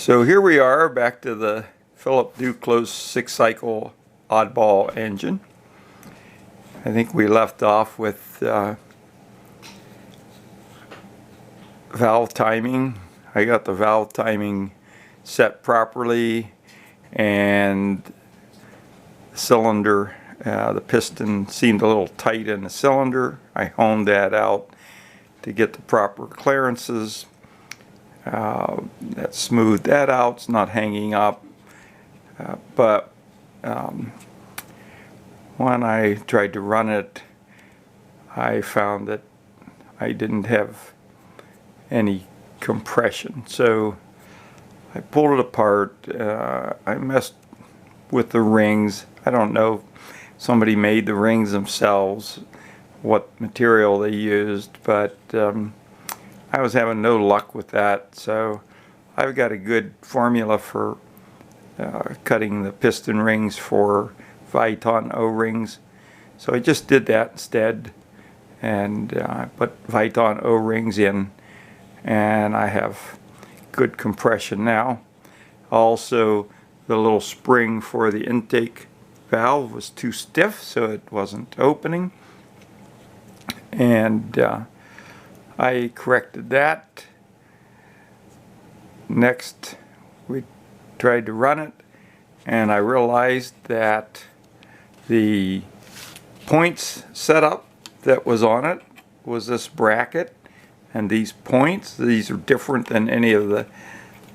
So here we are back to the Phillip Duclos 6-cycle oddball engine. I think we left off with valve timing. I got the valve timing set properly, and the cylinder, the piston seemed a little tight in the cylinder. I honed that out to get the proper clearances. That smoothed that out. It's not hanging up, but when I tried to run it, I found that I didn't have any compression, so I pulled it apart. I messed with the rings. I don't know if somebody made the rings themselves, what material they used, but I was having no luck with that, so I've got a good formula for cutting the piston rings for Viton O-rings. So I just did that instead, and I put Viton O-rings in, and I have good compression now. Also, the little spring for the intake valve was too stiff, so it wasn't opening, and I corrected that. Next, we tried to run it, and I realized that the points setup that was on it was this bracket, and these points, these are different than any of the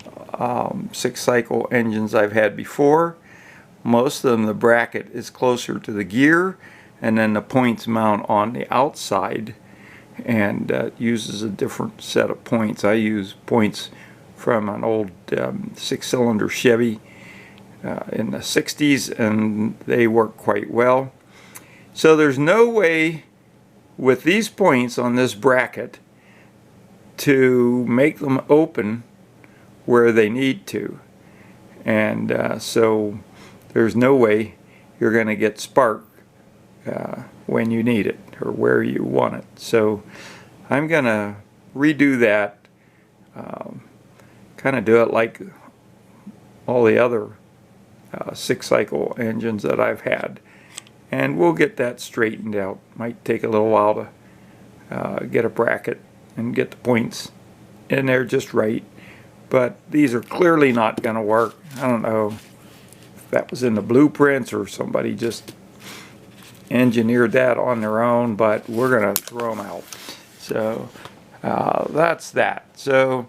6-cycle engines I've had before. Most of them, the bracket is closer to the gear, and then the points mount on the outside, and uses a different set of points. I use points from an old 6-cylinder Chevy in the 60s, and they work quite well. So there's no way with these points on this bracket to make them open where they need to, and so there's no way you're going to get spark when you need it or where you want it. So I'm going to redo that, kind of do it like all the other 6-cycle engines that I've had, and we'll get that straightened out. Might take a little while to get a bracket and get the points in there just right, but these are clearly not going to work. I don't know if that was in the blueprints or somebody just engineered that on their own, but we're going to throw them out. So that's that. So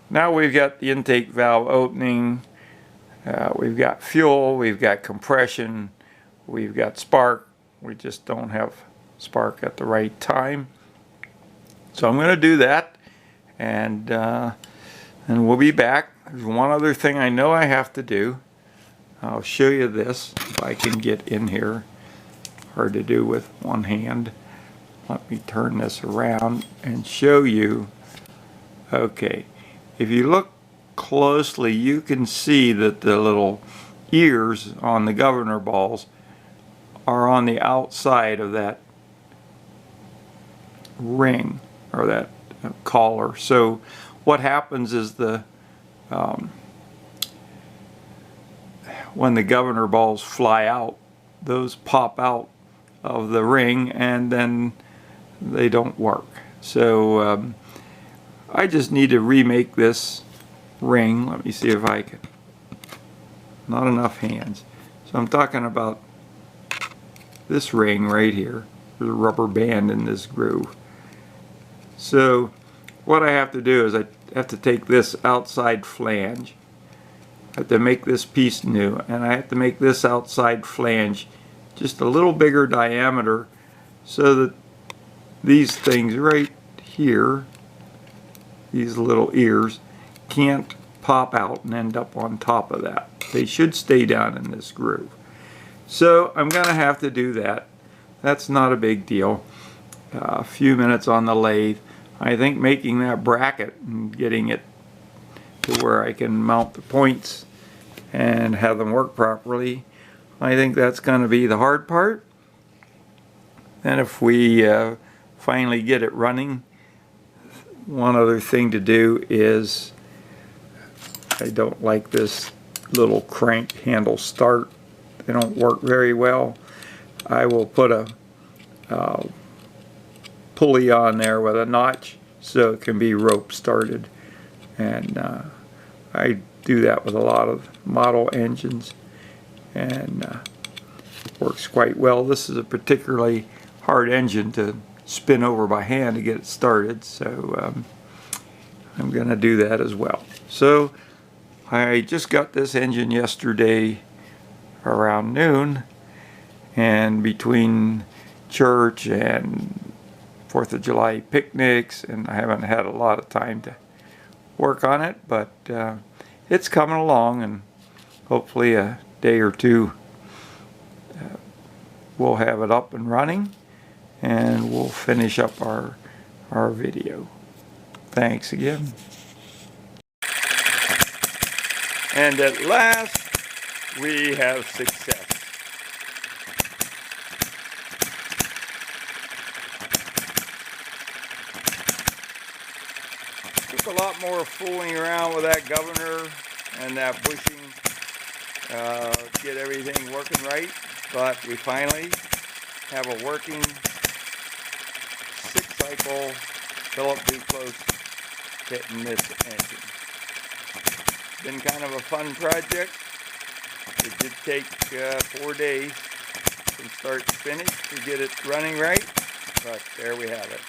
now we've got the intake valve opening, we've got fuel, we've got compression, we've got spark. We just don't have spark at the right time. So I'm going to do that, and we'll be back. There's one other thing I know I have to do. I'll show you this if I can get in here. Hard to do with one hand. Let me turn this around and show you. Okay, if you look closely, you can see that the little ears on the governor balls are on the outside of that ring, or that collar. So what happens is when the governor balls fly out, those pop out of the ring, and then they don't work. So I just need to remake this ring. Let me see if I can. Not enough hands. So I'm talking about this ring right here. There's a rubber band in this groove. So what I have to do is I have to take this outside flange. I have to make this piece new, and I have to make this outside flange just a little bigger diameter, so that these things right here, these little ears, can't pop out and end up on top of that. They should stay down in this groove. So I'm going to have to do that. That's not a big deal. A few minutes on the lathe. I think making that bracket and getting it to where I can mount the points and have them work properly, I think that's going to be the hard part. And if we finally get it running, one other thing to do is I don't like this little crank handle start. They don't work very well. I will put a pulley on there with a notch so it can be rope started, and I do that with a lot of model engines, and works quite well. This is a particularly hard engine to spin over by hand to get it started, so I'm going to do that as well. So I just got this engine yesterday around noon, and between church and 4th of July picnics, and I haven't had a lot of time to work on it, but it's coming along, and hopefully a day or two we'll have it up and running, and we'll finish up our video. Thanks again. And at last we have success. Took a lot more fooling around with that governor and that bushing, get everything working right, but we finally have a working 6-cycle Phillip Duclos hitting this engine. Been kind of a fun project. It did take 4 days from start to finish to get it running right, but there we have it.